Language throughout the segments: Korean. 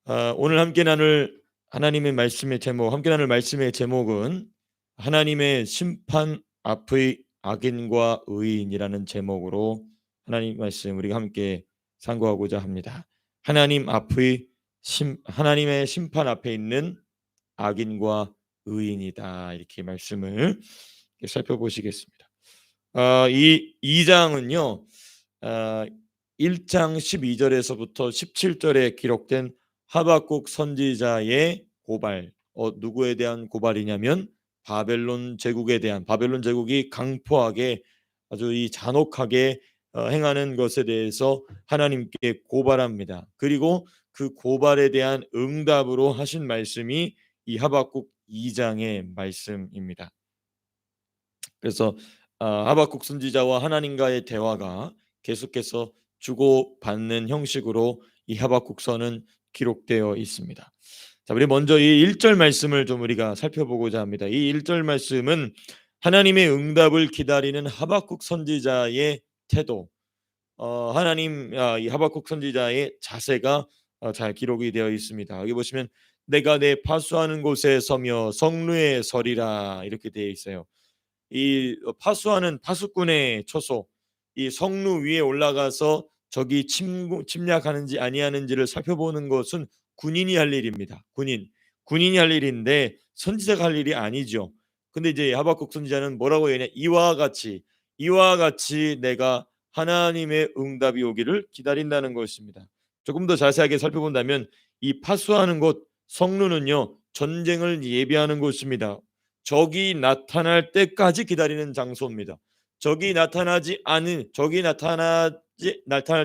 오늘 함께 나눌 말씀의 제목은 하나님의 심판 앞의 악인과 의인이라는 제목으로 하나님 말씀 우리가 함께 상고하고자 합니다. 하나님의 심판 앞에 있는 악인과 의인이다. 이렇게 말씀을 살펴보시겠습니다. 이 2장은요. 1장 12절에서부터 17절에 기록된 하박국 선지자의 고발, 누구에 대한 고발이냐면 바벨론 제국이 강포하게 아주 이 잔혹하게 행하는 것에 대해서 하나님께 고발합니다. 그리고 그 고발에 대한 응답으로 하신 말씀이 이 하박국 2장의 말씀입니다. 그래서 하박국 선지자와 하나님과의 대화가 계속해서 주고받는 형식으로 이 하박국서는 기록되어 있습니다. 자, 우리 먼저 이 1절 말씀을 좀 우리가 살펴보고자 합니다. 이 1절 말씀은 하나님의 응답을 기다리는 하박국 선지자의 태도, 이 하박국 선지자의 자세가 잘 기록이 되어 있습니다. 여기 보시면 내가 내 파수하는 곳에 서며 성루에 서리라 이렇게 되어 있어요. 이 파수하는 파수꾼의 처소, 이 성루 위에 올라가서 적이 침략하는지 아니하는지를 살펴보는 것은 군인이 할 일입니다. 군인이 할 일인데 선지자가 할 일이 아니죠. 근데 이제 하박국 선지자는 뭐라고 얘기하냐? 이와 같이 내가 하나님의 응답이 오기를 기다린다는 것입니다. 조금 더 자세하게 살펴본다면 이 파수하는 곳 성루는요, 전쟁을 예비하는 곳입니다. 적이 나타날 때까지 기다리는 장소입니다. 적이 나타날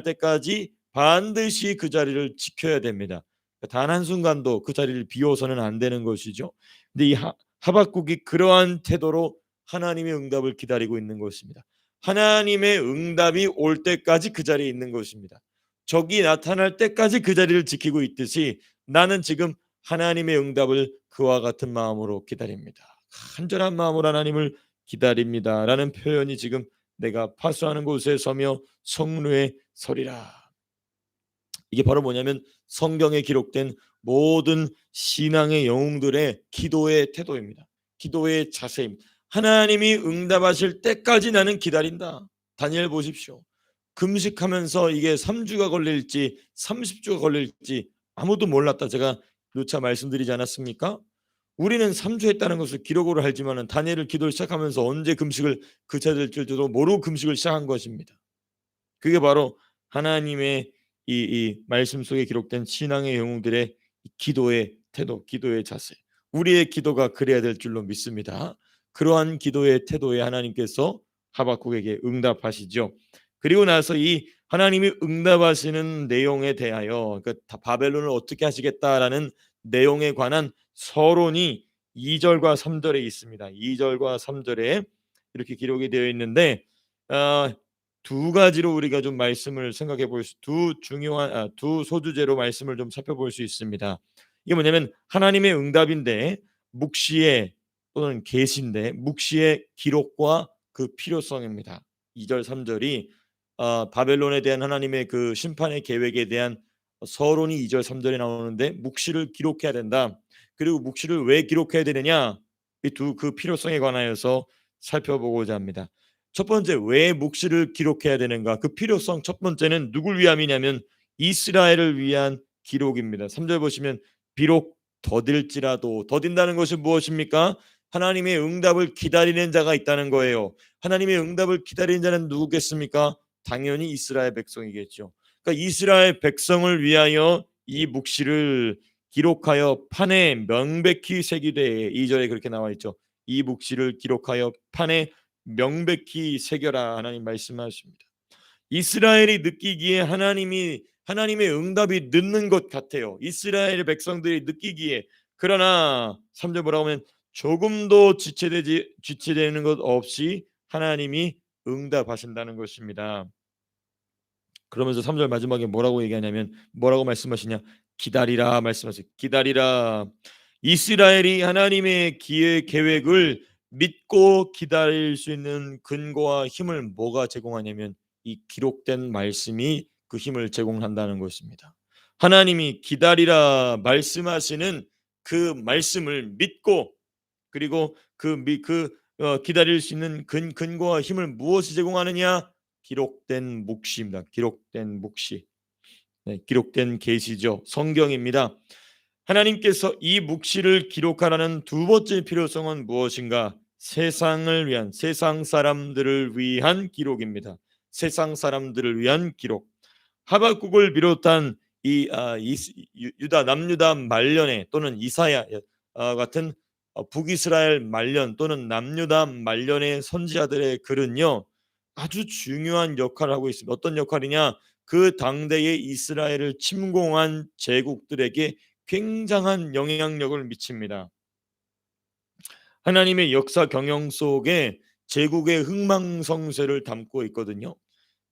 때까지 반드시 그 자리를 지켜야 됩니다. 단 한순간도 그 자리를 비워서는 안 되는 것이죠. 근데 이 하박국이 그러한 태도로 하나님의 응답을 기다리고 있는 것입니다. 하나님의 응답이 올 때까지 그 자리에 있는 것입니다. 적이 나타날 때까지 그 자리를 지키고 있듯이 나는 지금 하나님의 응답을 그와 같은 마음으로 기다립니다. 간절한 마음으로 하나님을 기다립니다 라는 표현이 지금 내가 파수하는 곳에 서며 성루에 서리라, 이게 바로 뭐냐면 성경에 기록된 모든 신앙의 영웅들의 기도의 태도입니다. 기도의 자세입니다. 하나님이 응답하실 때까지 나는 기다린다. 다니엘 보십시오. 금식하면서 이게 3주가 걸릴지 30주가 걸릴지 아무도 몰랐다. 제가 누차 말씀드리지 않았습니까? 우리는 3주 했다는 것을 기록으로 알지만은 다니엘을 기도를 시작하면서 언제 금식을 그쳐야 될지도 모르고 금식을 시작한 것입니다. 그게 바로 하나님의 이 말씀 속에 기록된 신앙의 영웅들의 기도의 태도, 기도의 자세. 우리의 기도가 그래야 될 줄로 믿습니다. 그러한 기도의 태도에 하나님께서 하박국에게 응답하시죠. 그리고 나서 이 하나님이 응답하시는 내용에 대하여, 그러니까 바벨론을 어떻게 하시겠다라는 내용에 관한 서론이 2절과 3절에 있습니다. 2절과 3절에 이렇게 기록이 되어 있는데, 두 가지로 우리가 좀 말씀을 생각해 볼 수, 두 소주제로 말씀을 좀 살펴볼 수 있습니다. 이게 뭐냐면 하나님의 응답인데 묵시의 또는 계시인데 묵시의 기록과 그 필요성입니다. 2절 3절이 바벨론에 대한 하나님의 그 심판의 계획에 대한 서론이 2절 3절에 나오는데 묵시를 기록해야 된다. 그리고 묵시를 왜 기록해야 되느냐, 이 그 필요성에 관하여서 살펴보고자 합니다. 첫 번째, 왜 묵시를 기록해야 되는가? 그 필요성 첫 번째는 누굴 위함이냐면 이스라엘을 위한 기록입니다. 3절 보시면 비록 더딘다는 것이 무엇입니까? 하나님의 응답을 기다리는 자가 있다는 거예요. 하나님의 응답을 기다리는 자는 누구겠습니까? 당연히 이스라엘 백성이겠죠. 그러니까 이스라엘 백성을 위하여 이 묵시를 기록하여 판에 명백히 새기되, 2절에 그렇게 나와 있죠. 이 묵시를 기록하여 판에 명백히 새겨라, 하나님 말씀하십니다. 이스라엘이 느끼기에 하나님의 응답이 늦는 것 같아요. 이스라엘 백성들이 느끼기에. 그러나 3절 뭐라고 하면 조금도 지체되는 것 없이 하나님이 응답하신다는 것입니다. 그러면서 3절 마지막에 뭐라고 말씀하시냐? 기다리라 말씀하세요. 기다리라. 이스라엘이 하나님의 계획을 믿고 기다릴 수 있는 근거와 힘을 뭐가 제공하냐면 이 기록된 말씀이 그 힘을 제공한다는 것입니다. 하나님이 기다리라 말씀하시는 그 말씀을 믿고, 그리고 기다릴 수 있는 근거와 힘을 무엇이 제공하느냐? 기록된 묵시입니다. 기록된 묵시. 네, 기록된 계시죠. 성경입니다. 하나님께서 이 묵시를 기록하라는 두 번째 필요성은 무엇인가? 세상을 위한, 세상 사람들을 위한 기록입니다. 세상 사람들을 위한 기록. 하박국을 비롯한 유다 남유다 말년에, 또는 이사야 같은 북이스라엘 말년 또는 남유다 말년의 선지자들의 글은요, 아주 중요한 역할을 하고 있습니다. 어떤 역할이냐? 그 당대의 이스라엘을 침공한 제국들에게 굉장한 영향력을 미칩니다. 하나님의 역사 경영 속에 제국의 흥망성쇠를 담고 있거든요.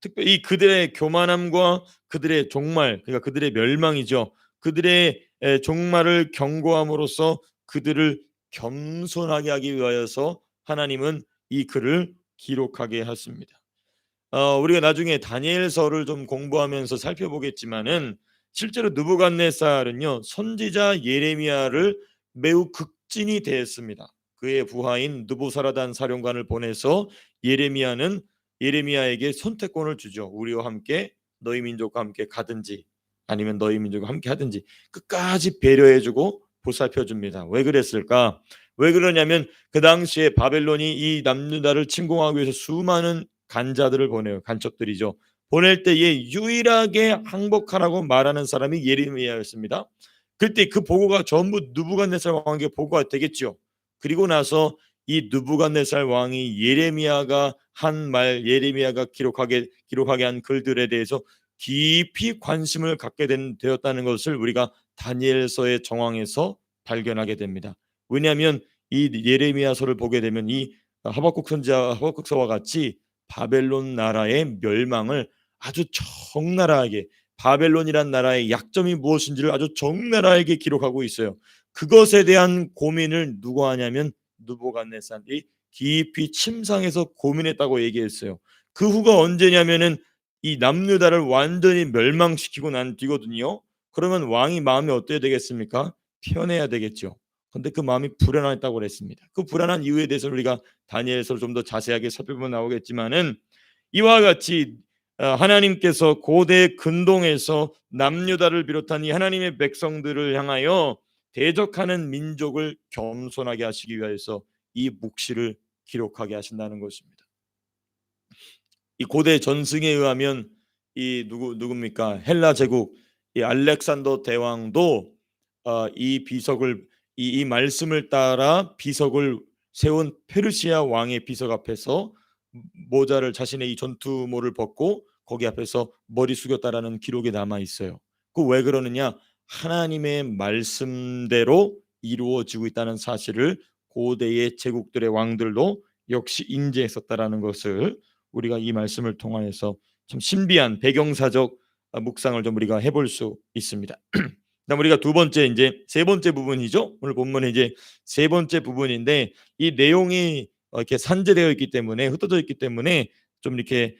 특별히 그들의 교만함과 그들의 종말, 그러니까 그들의 멸망이죠. 그들의 종말을 경고함으로써 그들을 겸손하게 하기 위하여서 하나님은 이 글을 기록하게 하십니다. 우리가 나중에 다니엘서를 좀 공부하면서 살펴보겠지만은, 실제로 느부갓네살은요, 선지자 예레미야를 매우 극진히 대했습니다. 그의 부하인 느부사라단 사령관을 보내서 예레미야에게 선택권을 주죠. 우리와 함께, 너희 민족과 함께 가든지 아니면 너희 민족과 함께 하든지 끝까지 배려해주고 보살펴줍니다. 왜 그랬을까? 왜 그러냐면, 그 당시에 바벨론이 이 남유다를 침공하기 위해서 수많은 간자들을 보내요. 간첩들이죠. 보낼 때에 유일하게 항복하라고 말하는 사람이 예레미야였습니다. 그때 그 보고가 전부 느부갓네살 왕에게 보고가 되겠죠. 그리고 나서 이 느부갓네살 왕이 예레미야가 한 말, 예레미야가 기록하게 한 글들에 대해서 깊이 관심을 갖게 되었다는 것을 우리가 다니엘서의 정황에서 발견하게 됩니다. 왜냐하면 이 예레미야서를 보게 되면 이 하박국 선지자 하박국서와 같이 바벨론 나라의 멸망을 아주 적나라하게, 바벨론이란 나라의 약점이 무엇인지를 아주 적나라하게 기록하고 있어요. 그것에 대한 고민을 누가 하냐면 느부갓네살이 깊이 침상에서 고민했다고 얘기했어요. 그 후가 언제냐면은 이 남유다를 완전히 멸망시키고 난 뒤거든요. 그러면 왕이 마음이 어때야 되겠습니까? 편해야 되겠죠. 근데 그 마음이 불안했다고 그랬습니다. 그 불안한 이유에 대해서는 우리가 다니엘서를 좀 더 자세하게 살펴보면 나오겠지만은, 이와 같이 하나님께서 고대 근동에서 남유다를 비롯한 이 하나님의 백성들을 향하여 대적하는 민족을 겸손하게 하시기 위해서 이 묵시를 기록하게 하신다는 것입니다. 이 고대 전승에 의하면 이 누굽니까? 헬라 제국 이 알렉산더 대왕도 이 비석을, 이 말씀을 따라 비석을 세운 페르시아 왕의 비석 앞에서 모자를, 자신의 이 전투모를 벗고 거기 앞에서 머리 숙였다라는 기록이 남아 있어요. 그 왜 그러느냐? 하나님의 말씀대로 이루어지고 있다는 사실을 고대의 제국들의 왕들도 역시 인지했었다라는 것을 우리가 이 말씀을 통하여서 참 신비한 배경사적 묵상을 좀 우리가 해볼 수 있습니다. 그다음 우리가 두 번째, 이제 세 번째 부분이죠. 오늘 본문은 이제 세 번째 부분인데, 이 내용이 이렇게 산재되어 있기 때문에, 흩어져 있기 때문에 좀 이렇게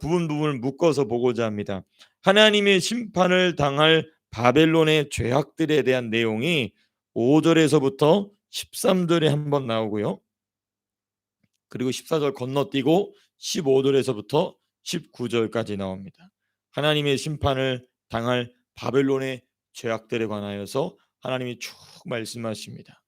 부분을 묶어서 보고자 합니다. 하나님의 심판을 당할 바벨론의 죄악들에 대한 내용이 5절에서부터 13절에 한번 나오고요. 그리고 14절 건너뛰고 15절에서부터 19절까지 나옵니다. 하나님의 심판을 당할 바벨론의 죄악들에 관하여서 하나님이 쭉 말씀하십니다.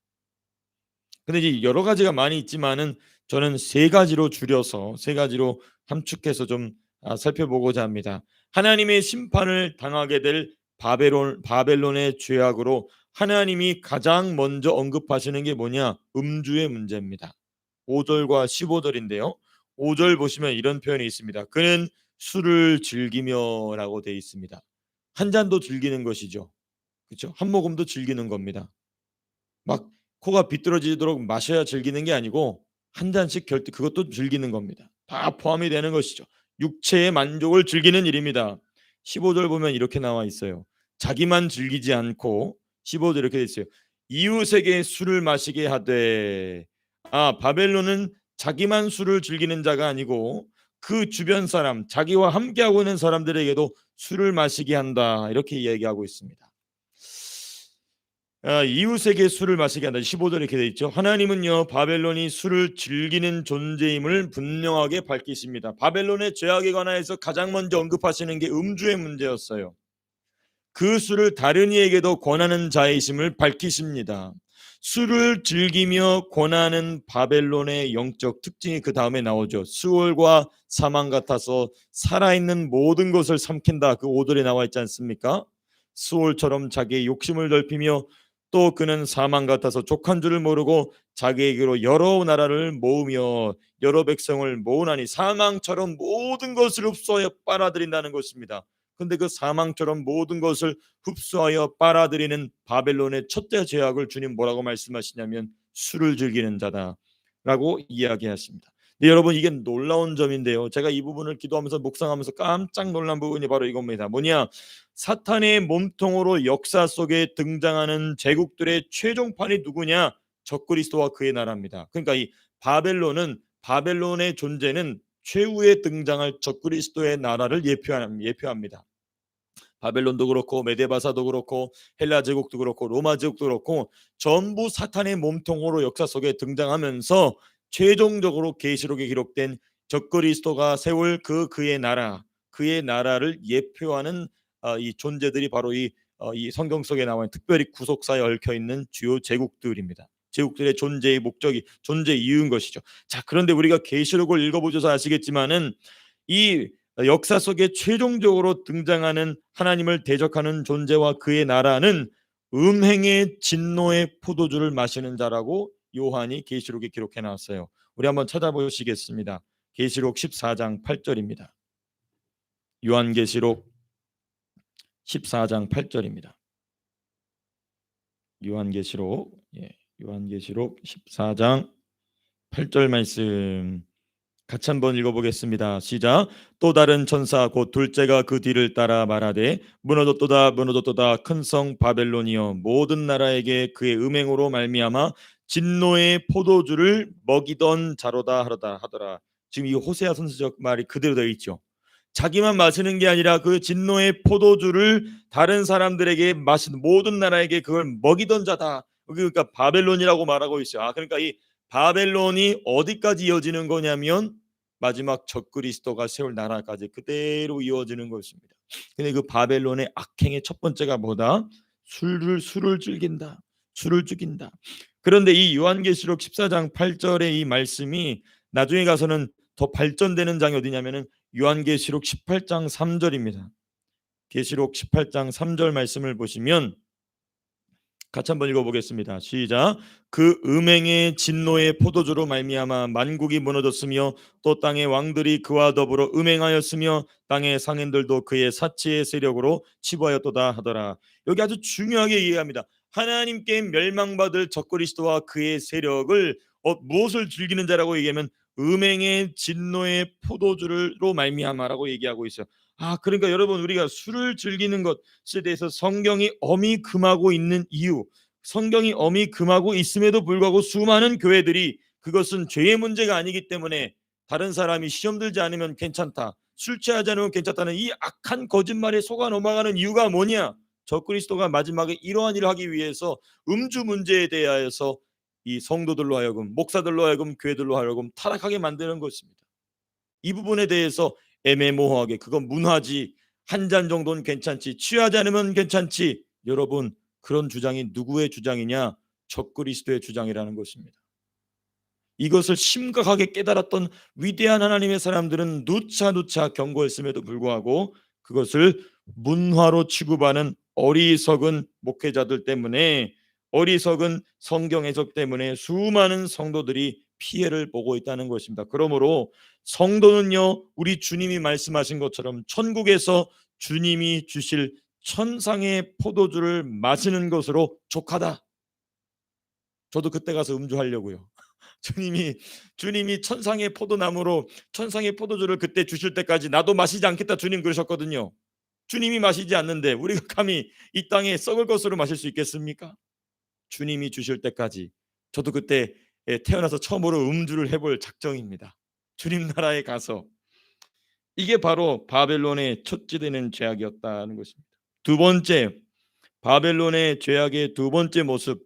근데 이제 여러 가지가 많이 있지만은 저는 세 가지로 줄여서, 세 가지로 함축해서 좀 살펴보고자 합니다. 하나님의 심판을 당하게 될 바벨론의 죄악으로 하나님이 가장 먼저 언급하시는 게 뭐냐? 음주의 문제입니다. 5절과 15절인데요. 5절 보시면 이런 표현이 있습니다. 그는 술을 즐기며라고 되어 있습니다. 한 잔도 즐기는 것이죠. 그렇죠? 한 모금도 즐기는 겁니다. 막 코가 비뚤어지도록 마셔야 즐기는 게 아니고 한 잔씩 그것도 즐기는 겁니다. 다 포함이 되는 것이죠. 육체의 만족을 즐기는 일입니다. 15절 보면 이렇게 나와 있어요. 자기만 즐기지 않고, 15절 이렇게 돼 있어요. 이웃에게 술을 마시게 하되. 바벨론은 자기만 술을 즐기는 자가 아니고 그 주변 사람, 자기와 함께하고 있는 사람들에게도 술을 마시게 한다. 이렇게 이야기하고 있습니다. 이웃에게 술을 마시게 한다. 15절에 이렇게 되어 있죠. 하나님은요 바벨론이 술을 즐기는 존재임을 분명하게 밝히십니다. 바벨론의 죄악에 관하여서 가장 먼저 언급하시는 게 음주의 문제였어요. 그 술을 다른 이에게도 권하는 자이심을 밝히십니다. 술을 즐기며 권하는 바벨론의 영적 특징이 그 다음에 나오죠. 수월과 사망 같아서 살아있는 모든 것을 삼킨다. 그 5절에 나와 있지 않습니까? 수월처럼 자기의 욕심을 넓히며 또 그는 사망 같아서 족한 줄을 모르고 자기에게로 여러 나라를 모으며 여러 백성을 모으나니 사망처럼 모든 것을 흡수하여 빨아들인다는 것입니다. 근데 그 사망처럼 모든 것을 흡수하여 빨아들이는 바벨론의 첫째 죄악을 주님 뭐라고 말씀하시냐면 술을 즐기는 자다라고 이야기하십니다. 네, 여러분 이게 놀라운 점인데요. 제가 이 부분을 기도하면서 묵상하면서 깜짝 놀란 부분이 바로 이겁니다. 뭐냐? 사탄의 몸통으로 역사 속에 등장하는 제국들의 최종판이 누구냐? 적그리스도와 그의 나라입니다. 그러니까 이 바벨론의 존재는 최후에 등장할 적그리스도의 나라를 예표합니다. 바벨론도 그렇고 메데바사도 그렇고 헬라 제국도 그렇고 로마 제국도 그렇고 전부 사탄의 몸통으로 역사 속에 등장하면서 최종적으로 계시록에 기록된 적그리스도가 세울 그의 나라, 그의 나라를 예표하는 이 존재들이 바로 이 성경 속에 나와 있는 특별히 구속사에 얽혀 있는 주요 제국들입니다. 제국들의 존재의 목적이 존재 이유인 것이죠. 자, 그런데 우리가 계시록을 읽어보셔서 아시겠지만은 이 역사 속에 최종적으로 등장하는 하나님을 대적하는 존재와 그의 나라는 음행의 진노의 포도주를 마시는 자라고 요한이 계시록에 기록해 놨어요. 우리 한번 찾아보시겠습니다. 계시록 14장 8절입니다. 요한계시록 14장 8절입니다. 요한계시록 14장 8절 말씀 같이 한번 읽어보겠습니다. 시작. 또 다른 천사 곧 둘째가 그 뒤를 따라 말하되 무너졌도다 무너졌도다 큰 성 바벨론이여 모든 나라에게 그의 음행으로 말미암아 진노의 포도주를 먹이던 자로다 하더라. 지금 이 호세아 선지적 말이 그대로 되어 있죠. 자기만 마시는 게 아니라 그 진노의 포도주를 다른 사람들에게 마시는 모든 나라에게 그걸 먹이던 자다. 그러니까 바벨론이라고 말하고 있어요. 그러니까 이 바벨론이 어디까지 이어지는 거냐면 마지막 적그리스도가 세울 나라까지 그대로 이어지는 것입니다. 근데 그 바벨론의 악행의 첫 번째가 뭐다? 술을 즐긴다. 술을 죽인다. 그런데 이 요한계시록 14장 8절의 이 말씀이 나중에 가서는 더 발전되는 장이 어디냐면은 요한계시록 18장 3절입니다. 계시록 18장 3절 말씀을 보시면 같이 한번 읽어보겠습니다. 시작. 그 음행의 진노의 포도주로 말미암아 만국이 무너졌으며 또 땅의 왕들이 그와 더불어 음행하였으며 땅의 상인들도 그의 사치의 세력으로 치부하였도다 하더라. 여기 아주 중요하게 이해합니다. 하나님께 멸망받을 적그리스도와 그의 세력을 무엇을 즐기는 자라고 얘기하면 음행의 진노의 포도주로 말미암아라고 얘기하고 있어요. 그러니까 여러분 우리가 술을 즐기는 것에 대해서 성경이 엄히 금하고 있는 이유, 성경이 엄히 금하고 있음에도 불구하고 수많은 교회들이 그것은 죄의 문제가 아니기 때문에 다른 사람이 시험 들지 않으면 괜찮다, 술 취하지 않으면 괜찮다는 이 악한 거짓말에 속아 넘어가는 이유가 뭐냐? 적그리스도가 마지막에 이러한 일을 하기 위해서 음주 문제에 대하여서 이 성도들로 하여금, 목사들로 하여금, 교회들로 하여금 타락하게 만드는 것입니다. 이 부분에 대해서 애매모호하게 그건 문화지, 한 잔 정도는 괜찮지, 취하지 않으면 괜찮지, 여러분 그런 주장이 누구의 주장이냐? 적그리스도의 주장이라는 것입니다. 이것을 심각하게 깨달았던 위대한 하나님의 사람들은 누차 경고했음에도 불구하고 그것을 문화로 취급하는 어리석은 목회자들 때문에, 어리석은 성경 해석 때문에 수많은 성도들이 피해를 보고 있다는 것입니다. 그러므로 성도는요, 우리 주님이 말씀하신 것처럼 천국에서 주님이 주실 천상의 포도주를 마시는 것으로 족하다. 저도 그때 가서 음주하려고요. 주님이 천상의 포도나무로 천상의 포도주를 그때 주실 때까지 나도 마시지 않겠다 주님 그러셨거든요. 주님이 마시지 않는데 우리가 감히 이 땅에 썩을 것으로 마실 수 있겠습니까? 주님이 주실 때까지 저도 그때 태어나서 처음으로 음주를 해볼 작정입니다. 주님 나라에 가서 이게 바로 바벨론의 촉지되는 죄악이었다는 것입니다. 두 번째, 바벨론의 죄악의 두 번째 모습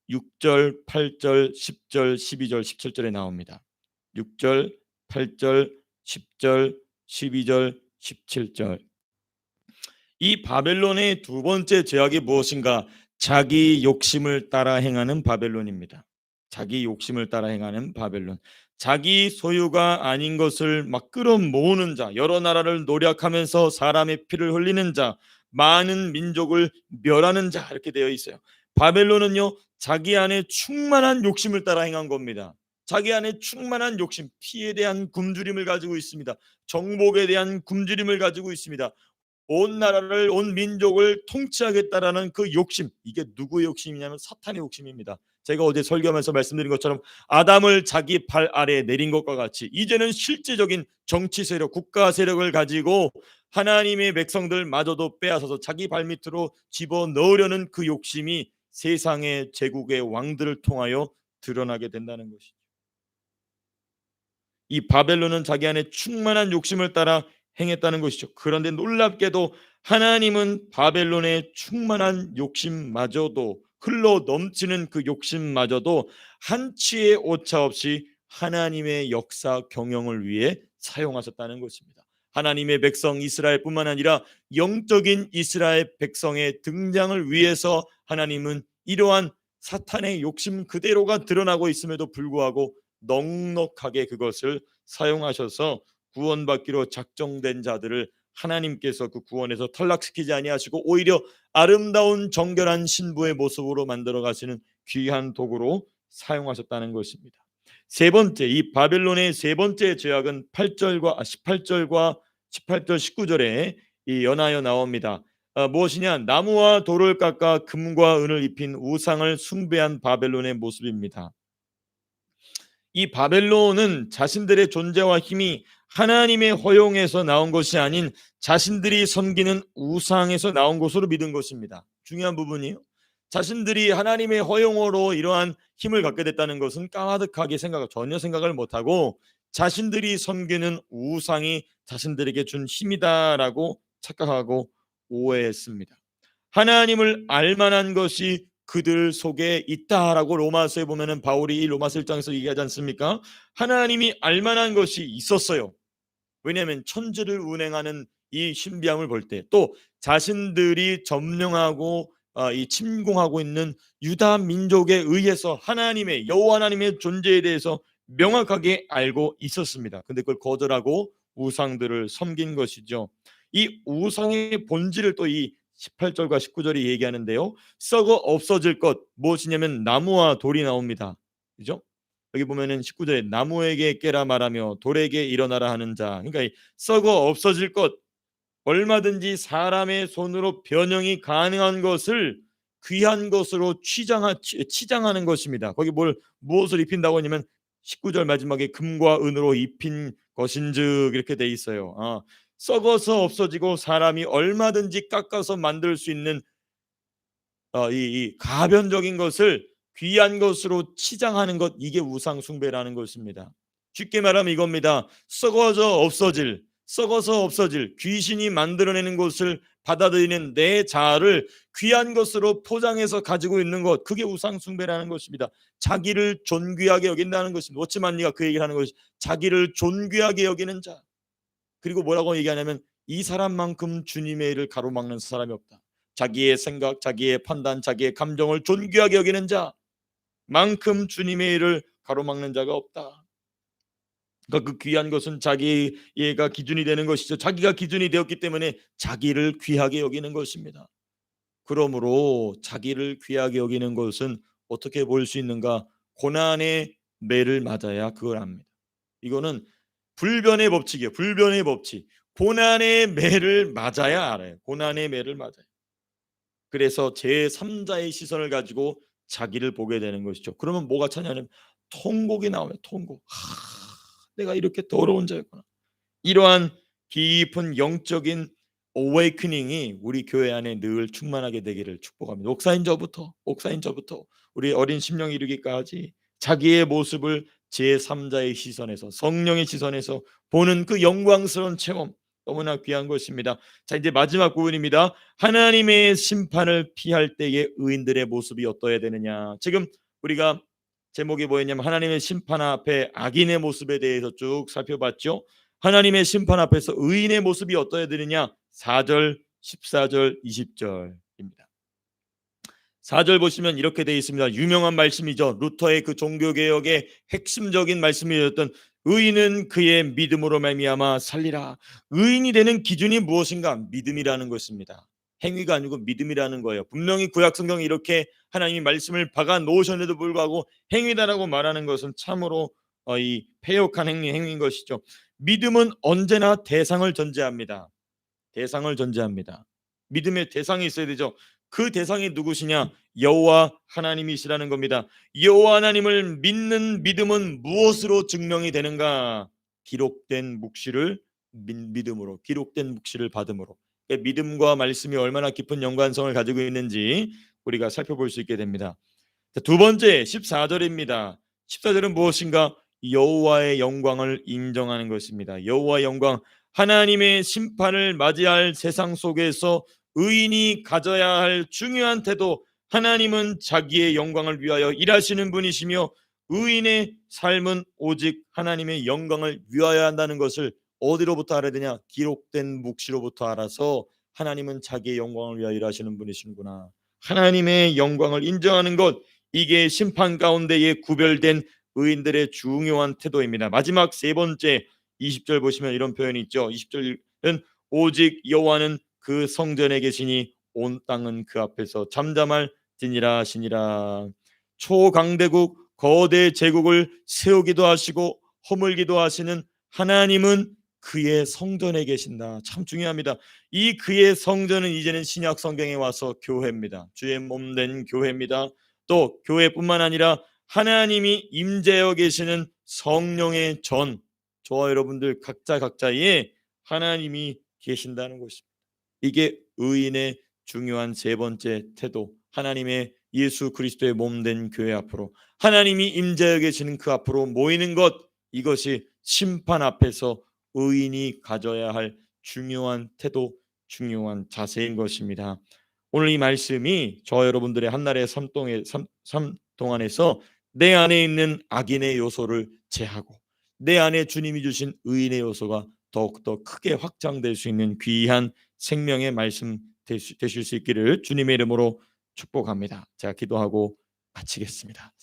6절, 8절, 10절, 12절, 17절에 나옵니다. 6절, 8절, 10절, 12절, 17절. 이 바벨론의 두 번째 죄악이 무엇인가? 자기 욕심을 따라 행하는 바벨론입니다. 자기 욕심을 따라 행하는 바벨론. 자기 소유가 아닌 것을 막 끌어모으는 자, 여러 나라를 노력하면서 사람의 피를 흘리는 자, 많은 민족을 멸하는 자, 이렇게 되어 있어요. 바벨론은요, 자기 안에 충만한 욕심을 따라 행한 겁니다. 자기 안에 충만한 욕심, 피에 대한 굶주림을 가지고 있습니다. 정복에 대한 굶주림을 가지고 있습니다. 온 나라를, 온 민족을 통치하겠다라는 그 욕심, 이게 누구의 욕심이냐면 사탄의 욕심입니다. 제가 어제 설교하면서 말씀드린 것처럼 아담을 자기 발 아래에 내린 것과 같이 이제는 실제적인 정치 세력, 국가 세력을 가지고 하나님의 백성들마저도 빼앗아서 자기 발밑으로 집어넣으려는 그 욕심이 세상의 제국의 왕들을 통하여 드러나게 된다는 것이죠. 이 바벨론은 자기 안에 충만한 욕심을 따라 행했다는 것이죠. 그런데 놀랍게도 하나님은 바벨론의 충만한 욕심마저도, 흘러 넘치는 그 욕심마저도 한치의 오차 없이 하나님의 역사 경영을 위해 사용하셨다는 것입니다. 하나님의 백성 이스라엘뿐만 아니라 영적인 이스라엘 백성의 등장을 위해서 하나님은 이러한 사탄의 욕심 그대로가 드러나고 있음에도 불구하고 넉넉하게 그것을 사용하셔서 구원받기로 작정된 자들을 하나님께서 그 구원에서 탈락시키지 아니하시고 오히려 아름다운 정결한 신부의 모습으로 만들어 가시는 귀한 도구로 사용하셨다는 것입니다. 세 번째, 이 바벨론의 세 번째 죄악은 18절과 18절 19절에 이 연하여 나옵니다. 무엇이냐? 나무와 돌을 깎아 금과 은을 입힌 우상을 숭배한 바벨론의 모습입니다. 이 바벨론은 자신들의 존재와 힘이 하나님의 허용에서 나온 것이 아닌 자신들이 섬기는 우상에서 나온 것으로 믿은 것입니다. 중요한 부분이요. 자신들이 하나님의 허용으로 이러한 힘을 갖게 됐다는 것은 까마득하게 전혀 생각을 못하고 자신들이 섬기는 우상이 자신들에게 준 힘이다라고 착각하고 오해했습니다. 하나님을 알만한 것이 그들 속에 있다라고 로마서에 보면은 바울이 이 로마서 1장에서 얘기하지 않습니까? 하나님이 알만한 것이 있었어요. 왜냐하면 천지를 운행하는 이 신비함을 볼 때, 또 자신들이 점령하고 이 침공하고 있는 유다 민족에 의해서 하나님의 여호와 하나님의 존재에 대해서 명확하게 알고 있었습니다. 근데 그걸 거절하고 우상들을 섬긴 것이죠. 이 우상의 본질을 또 이 18절과 19절이 얘기하는데요. 썩어 없어질 것 무엇이냐면 나무와 돌이 나옵니다. 그죠? 여기 보면은 19절에 나무에게 깨라 말하며 돌에게 일어나라 하는 자. 그러니까 이 썩어 없어질 것, 얼마든지 사람의 손으로 변형이 가능한 것을 귀한 것으로 치장하는 것입니다. 거기 무엇을 입힌다고 하냐면 19절 마지막에 금과 은으로 입힌 것인즉 이렇게 돼 있어요. 썩어서 없어지고 사람이 얼마든지 깎아서 만들 수 있는 이 가변적인 것을 귀한 것으로 치장하는 것, 이게 우상 숭배라는 것입니다. 쉽게 말하면 이겁니다. 썩어서 없어질 귀신이 만들어내는 것을 받아들이는 내 자아를 귀한 것으로 포장해서 가지고 있는 것, 그게 우상 숭배라는 것입니다. 자기를 존귀하게 여긴다는 것입니다. 워치만리가 그 얘기를 하는 것이 자기를 존귀하게 여기는 자. 그리고 뭐라고 얘기하냐면 이 사람만큼 주님의 일을 가로막는 사람이 없다. 자기의 생각, 자기의 판단, 자기의 감정을 존귀하게 여기는 자만큼 주님의 일을 가로막는 자가 없다. 그러니까 그 귀한 것은 자기가 기준이 되는 것이죠. 자기가 기준이 되었기 때문에 자기를 귀하게 여기는 것입니다. 그러므로 자기를 귀하게 여기는 것은 어떻게 볼 수 있는가? 고난의 매를 맞아야 그걸 압니다. 이거는 불변의 법칙이에요. 불변의 법칙. 고난의 매를 맞아야 알아요. 고난의 매를 맞아요. 그래서 제3자의 시선을 가지고 자기를 보게 되는 것이죠. 그러면 뭐가 찾냐면 통곡이 나오면 통곡. 내가 이렇게 더러운 자였구나. 이러한 깊은 영적인 어웨이크닝이 우리 교회 안에 늘 충만하게 되기를 축복합니다. 옥사인 저부터 우리 어린 심령 이루기까지 자기의 모습을 제3자의 시선에서, 성령의 시선에서 보는 그 영광스러운 체험, 너무나 귀한 것입니다. 자, 이제 마지막 부분입니다. 하나님의 심판을 피할 때의 의인들의 모습이 어떠해야 되느냐. 지금 우리가 제목이 뭐였냐면 하나님의 심판 앞에 악인의 모습에 대해서 쭉 살펴봤죠. 하나님의 심판 앞에서 의인의 모습이 어떠해야 되느냐. 4절, 14절, 20절입니다. 4절 보시면 이렇게 되어 있습니다. 유명한 말씀이죠. 루터의 그 종교개혁의 핵심적인 말씀이었던 의인은 그의 믿음으로 말미암아 살리라. 의인이 되는 기준이 무엇인가? 믿음이라는 것입니다. 행위가 아니고 믿음이라는 거예요. 분명히 구약성경에 이렇게 하나님이 말씀을 박아 놓으셨는데도 불구하고 행위다라고 말하는 것은 참으로 이 패역한 행위인 것이죠. 믿음은 언제나 대상을 전제합니다. 대상을 전제합니다. 믿음의 대상이 있어야 되죠. 그 대상이 누구시냐? 여호와 하나님이시라는 겁니다. 여호와 하나님을 믿는 믿음은 무엇으로 증명이 되는가? 기록된 묵시를 믿음으로, 기록된 묵시를 받음으로. 그러니까 믿음과 말씀이 얼마나 깊은 연관성을 가지고 있는지 우리가 살펴볼 수 있게 됩니다. 자, 두 번째 14절입니다. 14절은 무엇인가? 여호와의 영광을 인정하는 것입니다. 여호와의 영광, 하나님의 심판을 맞이할 세상 속에서 의인이 가져야 할 중요한 태도, 하나님은 자기의 영광을 위하여 일하시는 분이시며 의인의 삶은 오직 하나님의 영광을 위하여 한다는 것을 어디로부터 알아야 되냐? 기록된 묵시로부터 알아서 하나님은 자기의 영광을 위하여 일하시는 분이시구나. 하나님의 영광을 인정하는 것, 이게 심판 가운데에 구별된 의인들의 중요한 태도입니다. 마지막 세 번째 20절 보시면 이런 표현이 있죠. 20절은 오직 여호와는 그 성전에 계시니 온 땅은 그 앞에서 잠잠할지니라 하시니라. 초강대국 거대 제국을 세우기도 하시고 허물기도 하시는 하나님은 그의 성전에 계신다. 참 중요합니다. 이 그의 성전은 이제는 신약 성경에 와서 교회입니다. 주의 몸된 교회입니다. 또 교회뿐만 아니라 하나님이 임재하여 계시는 성령의 전, 저와 여러분들 각자의 하나님이 계신다는 것입니다. 이게 의인의 중요한 세 번째 태도, 하나님의 예수 그리스도의 몸된 교회 앞으로, 하나님이 임재하여 계시는 그 앞으로 모이는 것, 이것이 심판 앞에서 의인이 가져야 할 중요한 태도, 중요한 자세인 것입니다. 오늘 이 말씀이 저와 여러분들의 한날의 삶 동안에서 내 안에 있는 악인의 요소를 제하고 내 안에 주님이 주신 의인의 요소가 더욱더 크게 확장될 수 있는 귀한 생명의 말씀 되실 수 있기를 주님의 이름으로 축복합니다. 제가 기도하고 마치겠습니다.